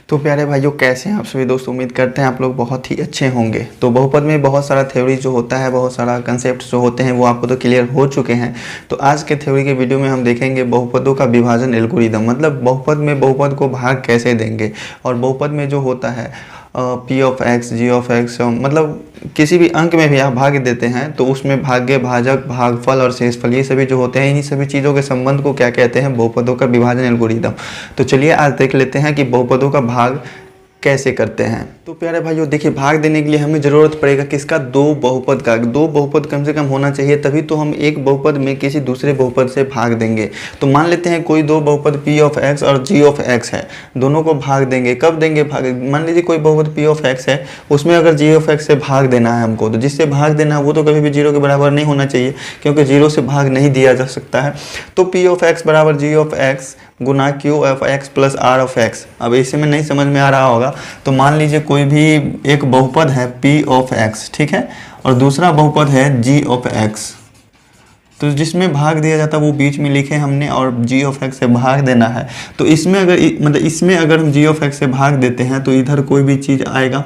तो प्यारे भाइयों, कैसे हैं आप सभी दोस्त। उम्मीद करते हैं आप लोग बहुत ही अच्छे होंगे। तो बहुपद में बहुत सारा थ्योरी जो होता है, बहुत सारा कंसेप्ट जो होते हैं वो आपको तो क्लियर हो चुके हैं। तो आज के थ्योरी के वीडियो में हम देखेंगे बहुपदों का विभाजन एल्गोरिदम, मतलब बहुपद में बहुपद को भाग कैसे देंगे। और बहुपद में जो होता है P of X, G of X, मतलब किसी भी अंक में भी आप भाग देते हैं तो उसमें भाग्य, भाजक, भागफल और शेषफल ये सभी जो होते हैं, इन्हीं सभी चीज़ों के संबंध को क्या कहते हैं, बहुपदों का विभाजन एल्गोरिदम। तो चलिए आज देख लेते हैं कि बहुपदों का भाग कैसे करते हैं। तो प्यारे भाइयों देखिए, भाग देने के लिए हमें ज़रूरत पड़ेगा किसका, दो बहुपद का। दो बहुपद कम से कम होना चाहिए, तभी तो हम एक बहुपद में किसी दूसरे बहुपद से भाग देंगे। तो मान लेते हैं कोई दो बहुपद p ऑफ x और g ऑफ x है, दोनों को भाग देंगे। कब देंगे भाग, मान लीजिए कोई बहुपद p ऑफ x है, उसमें अगर g ऑफ x से भाग देना है हमको, तो जिससे भाग देना है वो तो कभी भी 0 के बराबर नहीं होना चाहिए, क्योंकि 0 से भाग नहीं दिया जा सकता है। तो p ऑफ x बराबर g of x Guna q of x plus r of x। अब इसी में नहीं समझ में आ रहा होगा तो मान लीजिए कोई भी एक बहुपद है p ऑफ x, ठीक है, और दूसरा बहुपद है g ऑफ x। तो जिसमें भाग दिया जाता है वो बीच में लिखे हमने, और g ऑफ x से भाग देना है। तो इसमें अगर इसमें अगर हम g ऑफ x से भाग देते हैं तो इधर कोई भी चीज़ आएगा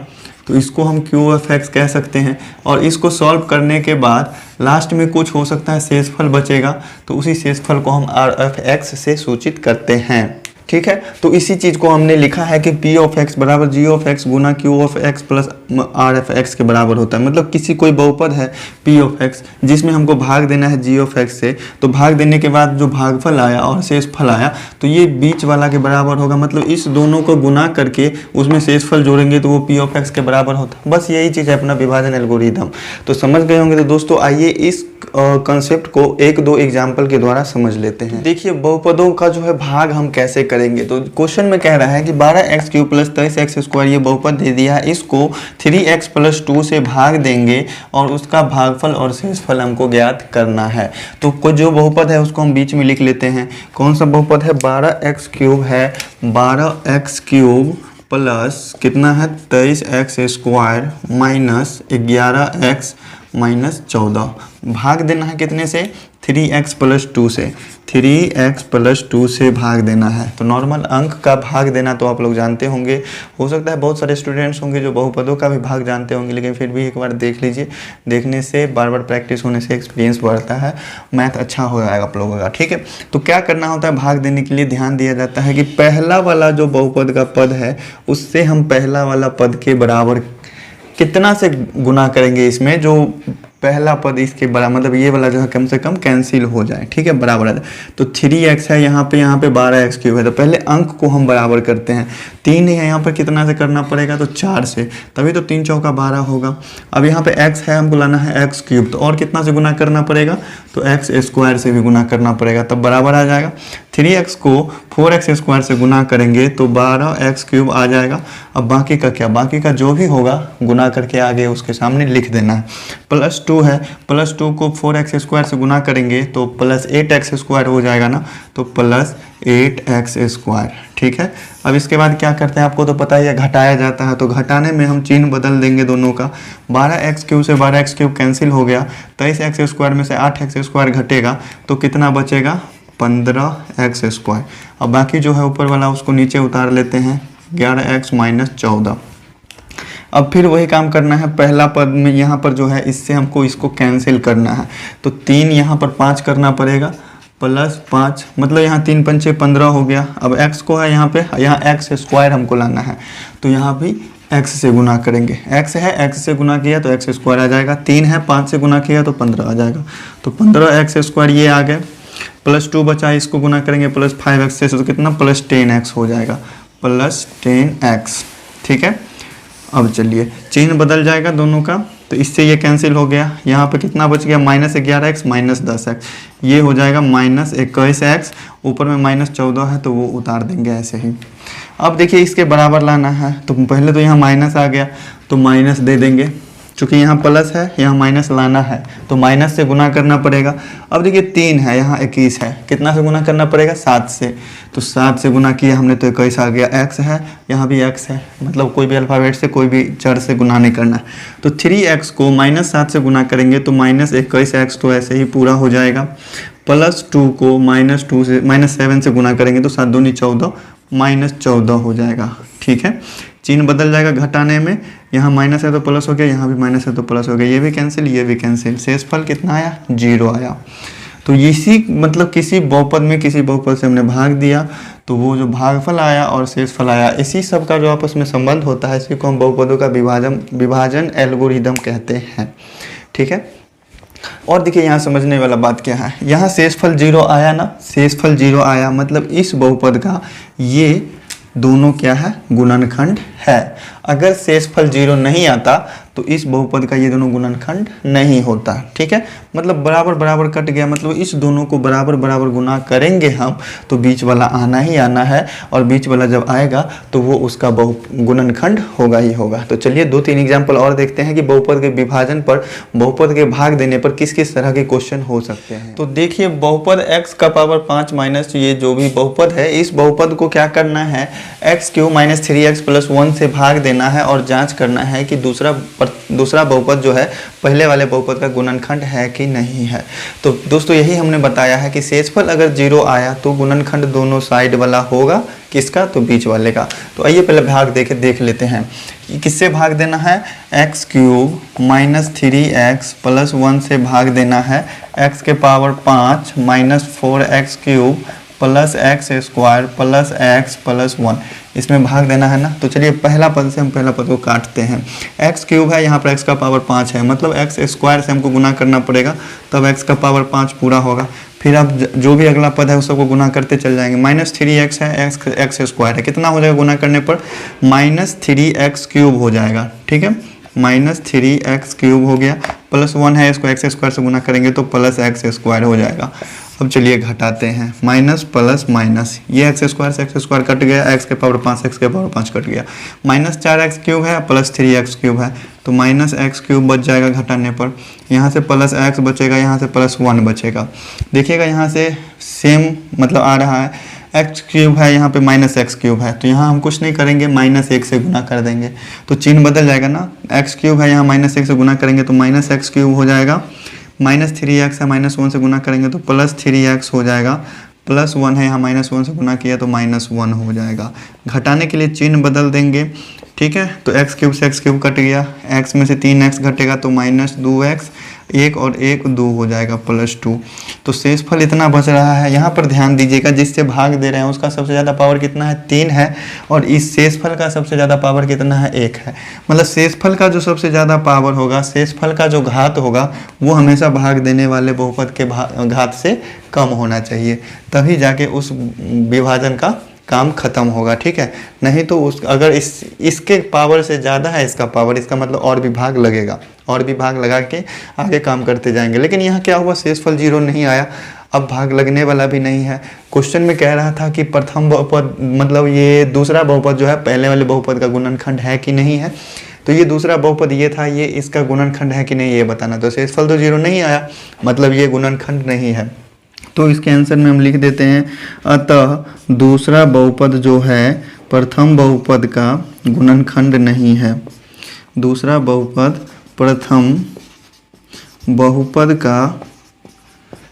तो इसको हम q ऑफ x कह सकते हैं। और इसको सॉल्व करने के बाद लास्ट में कुछ हो सकता है शेषफल बचेगा, तो उसी शेषफल को हम r ऑफ x से सूचित करते हैं, ठीक है। तो इसी चीज़ को हमने लिखा है कि p ऑफ x बराबर g of x Guna q of x plus r of x के बराबर होता है। मतलब किसी कोई बहुपद है p ऑफ x जिसमें हमको भाग देना है g ऑफ x से, तो भाग देने के बाद जो भागफल आया और शेषफल आया तो ये बीच वाला के बराबर होगा। मतलब इस दोनों को गुना करके उसमें शेषफल जोड़ेंगे तो वो p ऑफ x के बराबर होता है। बस यही चीज़ है अपना विभाजन एल्गोरिदम। तो समझ गए होंगे। तो दोस्तों आइए इस कंसेप्ट को एक दो एग्जाम्पल के द्वारा समझ लेते हैं। देखिए बहुपदों का जो है भाग हम कैसे करेंगे। तो क्वेश्चन में कह रहा है कि 12x³ प्लस 23x² ये बहुपद दे दिया है, इसको 3x प्लस 2 से भाग देंगे और उसका भागफल और शेषफल हमको ज्ञात करना है। तो कोई जो बहुपद है उसको हम बीच में लिख लेते हैं। कौन सा बहुपद है, 12x³ है, 12x³ प्लस कितना है 23x² माइनस 11x माइनस 14। भाग देना है कितने से, 3x प्लस 2 से, 3x प्लस 2 से भाग देना है। तो नॉर्मल अंक का भाग देना तो आप लोग जानते होंगे। हो सकता है बहुत सारे स्टूडेंट्स होंगे जो बहुपदों का भी भाग जानते होंगे, लेकिन फिर भी एक बार देख लीजिए। देखने से, बार बार प्रैक्टिस होने से एक्सपीरियंस बढ़ता है, मैथ अच्छा हो जाएगा आप लोगों का, ठीक है। तो क्या करना होता है, भाग देने के लिए ध्यान दिया जाता है कि पहला वाला जो बहुपद का पद है उससे हम पहला वाला पद के बराबर कितना से गुना करेंगे। इसमें जो पहला पद इसके बराबर, मतलब ये वाला जो है कम से कम कैंसिल हो जाए, ठीक है, बराबर आ जाए। तो 3x है यहाँ पे 12x³ है, तो पहले अंक को हम बराबर करते हैं। 3 है यहाँ पर, कितना से करना पड़ेगा, तो 4 से, तभी तो 3 चौका 12 होगा। अब यहाँ पे x है, हमको लाना है x³, तो और कितना से गुना करना पड़ेगा, तो x² से भी गुना करना पड़ेगा, तब बराबर आ जाएगा। 3x को 4x² से गुना करेंगे तो 12x³ आ जाएगा। अब बाकी का क्या, बाकी का जो भी होगा गुना करके आगे उसके सामने लिख देना है। प्लस 2 है, प्लस 2 को 4x² से गुना करेंगे तो प्लस 8x² हो जाएगा ना, तो प्लस 8x², ठीक है। अब इसके बाद क्या करते हैं, आपको तो पता ही है, घटाया जाता है। तो घटाने में हम चिन्ह बदल देंगे दोनों का। 12x³ से 12x³ कैंसिल हो गया, 23x² में से 8x² घटेगा तो कितना बचेगा, 15x²। अब बाकी जो है ऊपर वाला उसको नीचे उतार लेते हैं, 11x माइनस 14। अब फिर वही काम करना है, पहला पद में यहाँ पर जो है इससे हमको इसको कैंसिल करना है। तो 3 यहाँ पर 5 करना पड़ेगा, प्लस 5, मतलब यहाँ 3 पंचे 15 हो गया। अब x को है यहाँ पे, यहाँ x² हमको लाना है, तो यहाँ भी x से गुना करेंगे। x है, x से गुना किया तो x² आ जाएगा। 3 है, 5 से गुना किया तो 15 आ जाएगा, तो 15x² ये आ गए। प्लस 2 बचा, इसको गुना करेंगे प्लस 5x से, तो कितना, प्लस 10x हो जाएगा, प्लस 10x, ठीक है। अब चलिए चिन्ह बदल जाएगा दोनों का, तो इससे ये कैंसिल हो गया। यहाँ पे कितना बच गया, माइनस 11x माइनस 10x, ये हो जाएगा माइनस 21x। ऊपर में माइनस 14 है तो वो उतार देंगे ऐसे ही। अब देखिए इसके बराबर लाना है, तो पहले तो यहाँ माइनस आ गया तो माइनस दे देंगे, चूँकि यहाँ प्लस है यहाँ माइनस लाना है तो माइनस से गुना करना पड़ेगा। अब देखिए 3 है, यहाँ 21 है, कितना से गुना करना पड़ेगा, 7 से, तो 7 से गुना किया हमने तो 21 आ गया। x है, यहाँ भी x है, मतलब कोई भी अल्फ़ाबेट से, कोई भी चर से गुना नहीं करना है। तो 3x को माइनस 7 से गुना करेंगे तो माइनस 21x तो ऐसे ही पूरा हो जाएगा। प्लस 2 को माइनस 7 से गुना करेंगे तो 7 दूनी 14, माइनस 14 हो जाएगा, ठीक है, चिन्ह बदल जाएगा घटाने में, यहाँ माइनस है तो प्लस हो गया, यहाँ भी माइनस है तो प्लस हो गया, ये भी कैंसिल, ये भी कैंसिल, शेषफल कितना आया, 0 आया। तो इसी मतलब किसी बहुपद में किसी बहुपद से हमने भाग दिया तो वो जो भागफल आया और शेषफल आया, इसी सब का जो आपस में संबंध होता है, इसी को हम बहुपदों का विभाजन एल्गोरिदम कहते हैं। ठीक है, और देखिए यहाँ समझने वाला बात क्या है, यहाँ शेषफल 0 आया ना, शेषफल 0 आया मतलब इस बहुपद का ये दोनों क्या है, गुणनखंड है। अगर शेषफल 0 नहीं आता तो इस बहुपद का ये दोनों गुणनखंड नहीं होता। ठीक है, मतलब बराबर बराबर कट गया, मतलब इस दोनों को बराबर बराबर गुना करेंगे हम तो बीच वाला आना ही आना है, और बीच वाला जब आएगा तो वो उसका गुणनखंड होगा ही होगा। तो चलिए 2-3 एग्जाम्पल और देखते हैं कि बहुपद के विभाजन पर, बहुपद के भाग देने पर किस किस तरह के क्वेश्चन हो सकते हैं। तो देखिए बहुपद x का पावर 5 माइनस ये जो भी बहुपद है, इस बहुपद को क्या करना है, x³ - 3x + 1 से भाग देना है और जांच करना है कि दूसरा बहुपद जो है पहले वाले बहुपद का गुणनखंड है कि नहीं है। तो दोस्तों यही हमने बताया है कि शेषफल अगर 0 आया तो गुणनखंड दोनों साइड वाला होगा, किसका, तो बीच वाले का। तो आइए पहले भाग देख लेते हैं कि किससे भाग देना है, x³ - 3x + 1 से भाग देना है, x के पावर 5 - 4x³ + x² + x + 1 इसमें भाग देना है ना। तो चलिए पहला पद से हम पहला पद को काटते हैं, x³ है, यहाँ पर x का पावर 5 है, मतलब x² से हमको गुना करना पड़ेगा, तब x का पावर 5 पूरा होगा। फिर अब जो भी अगला पद है उस सबको गुना करते चल जाएंगे, -3x है, x² है, कितना हो जाएगा गुना करने पर, -3x³ हो जाएगा। ठीक है, -3x³ हो गया, +1 है, इसको x² से गुना करेंगे तो +x² हो जाएगा। अब चलिए घटाते हैं, माइनस प्लस माइनस, ये x² से x² कट गया, x के पावर 5 x के पावर 5 कट गया, -4x³ है, +3x³ है, तो -x³ बच जाएगा घटाने पर, यहाँ से +x बचेगा, यहाँ से +1 बचेगा। देखिएगा यहाँ से सेम मतलब आ रहा है, x³ है, यहाँ पे -x³ है, तो यहाँ हम कुछ नहीं करेंगे, -1 से गुना कर देंगे तो चिन्ह बदल जाएगा ना, x³ है, यहाँ -1 से गुना करेंगे तो -x³ हो जाएगा, -3x है, -1 से गुना करेंगे तो +3x हो जाएगा, +1 है, यहाँ -1 से गुना किया तो -1 हो जाएगा। घटाने के लिए चिन्ह बदल देंगे। ठीक है, तो x³ से x³ कट गया, x में से 3x घटेगा तो -2x, 1 और 1 2 हो जाएगा, +2। तो शेषफल इतना बच रहा है। यहाँ पर ध्यान दीजिएगा, जिससे भाग दे रहे हैं उसका सबसे ज़्यादा पावर कितना है, 3 है, और इस शेषफल का सबसे ज़्यादा पावर कितना है, 1 है। मतलब शेषफल का जो सबसे ज़्यादा पावर होगा, शेषफल का जो घात होगा, वो हमेशा भाग देने वाले बहुपद के घात से कम होना चाहिए, तभी जाके उस विभाजन का काम खत्म होगा। ठीक है, नहीं तो अगर इसके पावर से ज़्यादा है इसका पावर, इसका मतलब और भी भाग लगेगा, और भी भाग लगा के आगे काम करते जाएंगे। लेकिन यहाँ क्या हुआ, शेषफल 0 नहीं आया, अब भाग लगने वाला भी नहीं है। क्वेश्चन में कह रहा था कि प्रथम बहुपद मतलब ये दूसरा बहुपद जो है पहले वाले बहुपद का गुणनखंड है कि नहीं है, तो ये दूसरा बहुपद ये था, ये इसका गुणनखंड है कि नहीं ये बताना। तो शेषफल तो 0 नहीं आया, मतलब ये गुणनखंड नहीं है। तो इसके आंसर में हम लिख देते हैं, अतः दूसरा बहुपद जो है प्रथम बहुपद का गुणनखंड नहीं है। दूसरा बहुपद प्रथम बहुपद का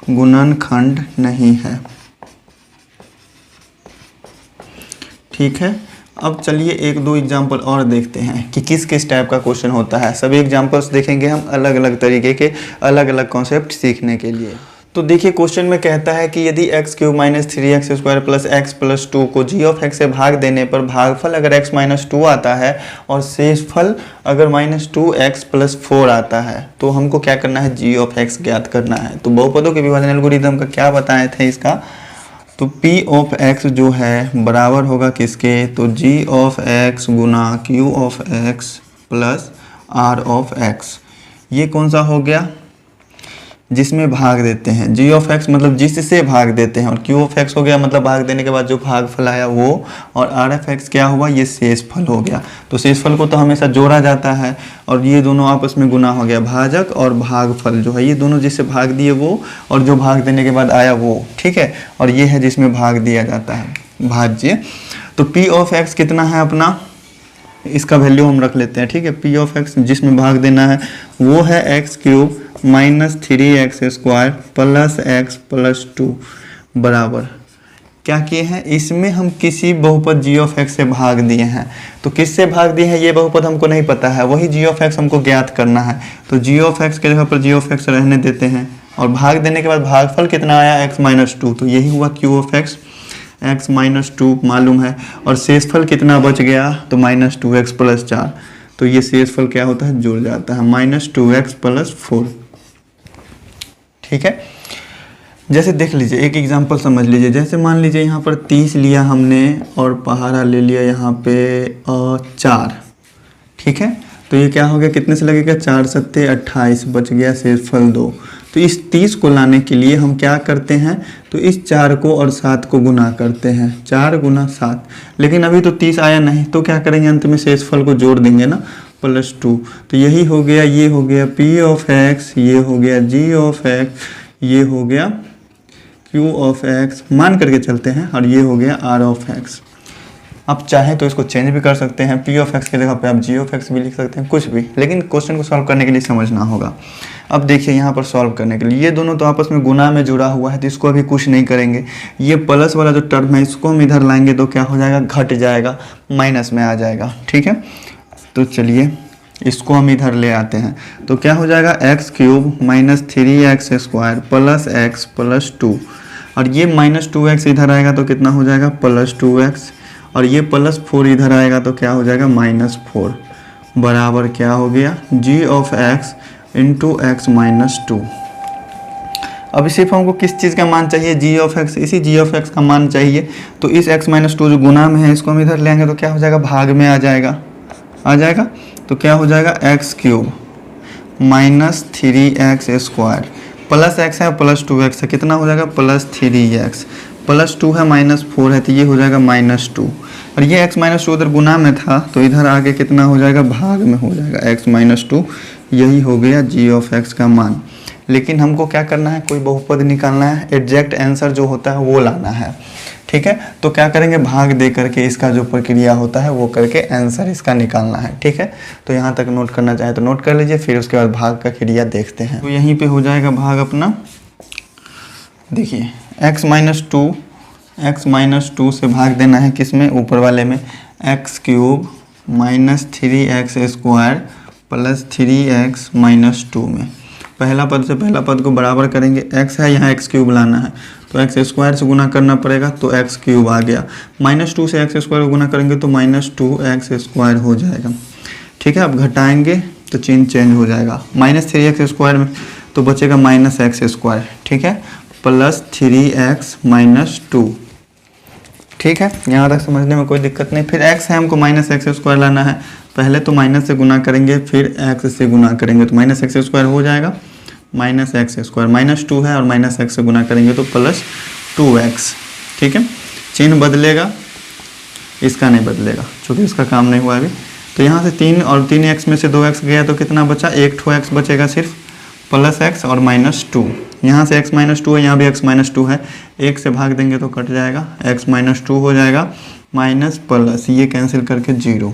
गुणनखंड नहीं है। ठीक है, अब चलिए 1-2 एग्जाम्पल और देखते हैं कि किस किस टाइप का क्वेश्चन होता है। सभी एग्जाम्पल्स देखेंगे हम अलग अलग तरीके के, अलग अलग कॉन्सेप्ट सीखने के लिए। तो देखिए क्वेश्चन में कहता है कि यदि x³ - 3x² + x + 2 को g(x) से भाग देने पर भागफल अगर x - 2 आता है और शेषफल अगर -2x + 4 आता है, तो हमको क्या करना है, g(x) ज्ञात करना है। तो बहुपदों के विभाजन एल्गोरिथम का क्या बताए थे इसका, तो p(x) जो है बराबर होगा किसके, तो g(x) गुना q(x) + r(x). ये कौन सा हो गया, जिसमें भाग देते हैं, g(x) मतलब जिससे भाग देते हैं, और q(x) हो गया मतलब भाग देने के बाद जो भागफल आया वो, और r(x) क्या हुआ, ये शेषफल हो गया। तो शेषफल को तो हमेशा जोड़ा जाता है, और ये दोनों आपस में गुना हो गया, भाजक और भागफल जो है ये दोनों जिससे भाग दिए वो, और जो भाग देने के बाद आया वो। ठीक है, और ये है जिसमें भाग दिया जाता है, भाज्य। तो p(x) कितना है अपना, इसका वैल्यू हम रख लेते हैं। ठीक है, p(x) जिसमें भाग देना है वो है x³ - 3x² + x + 2 बराबर क्या किए हैं, इसमें हम किसी बहुपद g ऑफ x से भाग दिए हैं। तो किससे भाग दिए हैं ये बहुपद हमको नहीं पता है, वही g ऑफ x हमको ज्ञात करना है। तो g ऑफ x के जगह पर g ऑफ x रहने देते हैं और भाग देने के बाद भागफल कितना आया x माइनस 2, तो यही हुआ q of x, x minus 2 मालूम है। और शेषफल कितना बच गया, तो माइनस 2x प्लस 4, तो ये शेषफल क्या होता है, जुड़ जाता है माइनस 2x प्लस 4। ठीक है, जैसे देख लीजिए एक एग्जांपल समझ लीजिए। जैसे मान लीजिए यहाँ पर 30 लिया हमने और पहाड़ा ले लिया यहाँ पे 4। ठीक है, तो ये क्या हो गया, कितने से लगेगा, 4 सत्ते 28, बच गया शेषफल 2। तो इस 30 को लाने के लिए हम क्या करते हैं, तो इस 4 को और 7 को गुना करते हैं, 4 गुना 7। लेकिन अभी तो 30 आया नहीं, तो क्या करेंगे, अंत में शेषफल को जोड़ देंगे ना, प्लस 2। तो यही हो गया, ये हो गया p ऑफ x, ये हो गया g ऑफ x, ये हो गया q ऑफ x, मान करके चलते हैं, और ये हो गया r ऑफ x। आप चाहें तो इसको चेंज भी कर सकते हैं, p ऑफ x की जगह पे आप g ऑफ x भी लिख सकते हैं, कुछ भी, लेकिन क्वेश्चन को सॉल्व करने के लिए समझना होगा। अब देखिए यहाँ पर सॉल्व करने के लिए ये दोनों तो आपस में गुना में जुड़ा हुआ है, तो इसको अभी कुछ नहीं करेंगे। ये प्लस वाला जो टर्म है इसको हम इधर लाएंगे तो क्या हो जाएगा, घट जाएगा, माइनस में आ जाएगा। ठीक है, तो चलिए इसको हम इधर ले आते हैं, तो क्या हो जाएगा, x cube minus 3x square plus x plus 2, और ये माइनस 2x इधर आएगा तो कितना हो जाएगा, प्लस 2x, और ये प्लस 4 इधर आएगा तो क्या हो जाएगा, माइनस 4, बराबर क्या हो गया, g of x into x minus 2। अब सिर्फ हमको किस चीज़ का मान चाहिए, g ऑफ x, इसी g ऑफ x का मान चाहिए। तो इस x माइनस 2 जो गुना में है इसको हम इधर लेंगे तो क्या हो जाएगा, भाग में आ जाएगा, तो क्या हो जाएगा, x cube minus 3x square plus x है प्लस 2x है, कितना हो जाएगा, प्लस 3x प्लस 2 है माइनस 4 है, तो ये हो जाएगा माइनस 2। और ये x माइनस 2 उधर गुना में था तो इधर आगे कितना हो जाएगा, भाग में हो जाएगा, x माइनस 2। यही हो गया g ऑफ x का मान। लेकिन हमको क्या करना है, कोई बहुपद निकालना है, एग्जैक्ट आंसर जो होता है वो लाना है। ठीक है, तो क्या करेंगे, भाग दे करके इसका जो प्रक्रिया होता है वो करके आंसर इसका निकालना है। ठीक है, तो यहाँ तक नोट करना चाहे तो नोट कर लीजिए, फिर उसके बाद भाग का क्रिया देखते हैं। तो यहीं पे हो जाएगा भाग अपना, देखिए x माइनस 2 से भाग देना है किस में, ऊपर वाले में, x cube minus 3x square plus 3x minus 2 में। पहला पद से पहला पद को बराबर करेंगे, x है यहाँ x क्यूब लाना है तो x स्क्वायर से गुना करना पड़ेगा, तो x क्यूब आ गया। माइनस 2 से x स्क्वायर को गुना करेंगे तो माइनस 2x स्क्वायर हो जाएगा। ठीक है, अब घटाएंगे तो चिन्ह चेंज हो जाएगा, माइनस 3x स्क्वायर में तो बचेगा माइनस x स्क्वायर। ठीक है, प्लस 3x माइनस 2। ठीक है, यहाँ तक समझने में कोई दिक्कत नहीं। फिर x है, हमको माइनस x स्क्वायर लाना है, पहले तो माइनस से गुना करेंगे फिर x से गुना करेंगे तो माइनस x स्क्वायर हो जाएगा, माइनस x स्क्वायर, माइनस 2 है और माइनस x से गुना करेंगे तो प्लस 2x। ठीक है, चिन्ह बदलेगा, इसका नहीं बदलेगा क्योंकि इसका काम नहीं हुआ अभी। तो यहाँ से 3 और 3x में से 2x गया तो कितना बचा, 1x बचेगा सिर्फ, प्लस x और माइनस 2। यहाँ से x माइनस 2 है, यहाँ भी x माइनस 2 है, 1 से भाग देंगे तो कट जाएगा, x माइनस 2 हो जाएगा, माइनस प्लस ये कैंसिल करके 0।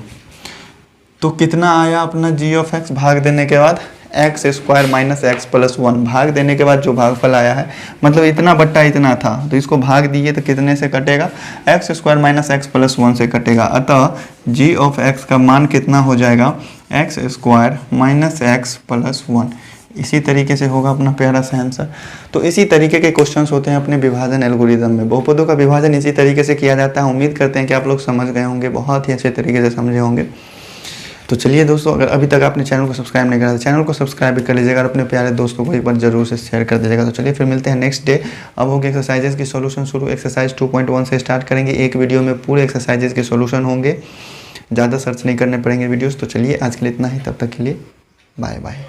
तो कितना आया अपना g ऑफ x भाग देने के बाद, x square minus x plus 1। भाग देने के बाद जो भागफल आया है, मतलब इतना बट्टा इतना था तो इसको भाग दिए तो कितने से कटेगा, x square minus x plus 1 से कटेगा। अतः g ऑफ x का मान कितना हो जाएगा, x square minus x plus 1। इसी तरीके से होगा अपना प्यारा सा आंसर। तो इसी तरीके के क्वेश्चंस होते हैं अपने विभाजन एल्गोरिदम में। बहुपदों का विभाजन इसी तरीके से किया जाता है। उम्मीद करते हैं कि आप लोग समझ गए होंगे, बहुत ही अच्छे तरीके से समझे होंगे। तो चलिए दोस्तों, अगर अभी तक आपने चैनल को सब्सक्राइब नहीं करा तो चैनल को सब्सक्राइब भी कर लीजिएगा और अपने प्यारे दोस्तों को एक बार जरूर से शेयर कर दीजिएगा। तो चलिए फिर मिलते हैं नेक्स्ट डे। अब होंगे एक्सरसाइजेस की सॉल्यूशन शुरू। एक्सरसाइज 2.1 से स्टार्ट करेंगे। एक वीडियो में पूरे एक्सरसाइजेस के सॉल्यूशन होंगे, ज़्यादा सर्च नहीं करने पड़ेंगे वीडियोज़। तो चलिए आज के लिए इतना ही, तब तक के लिए बाय बाय।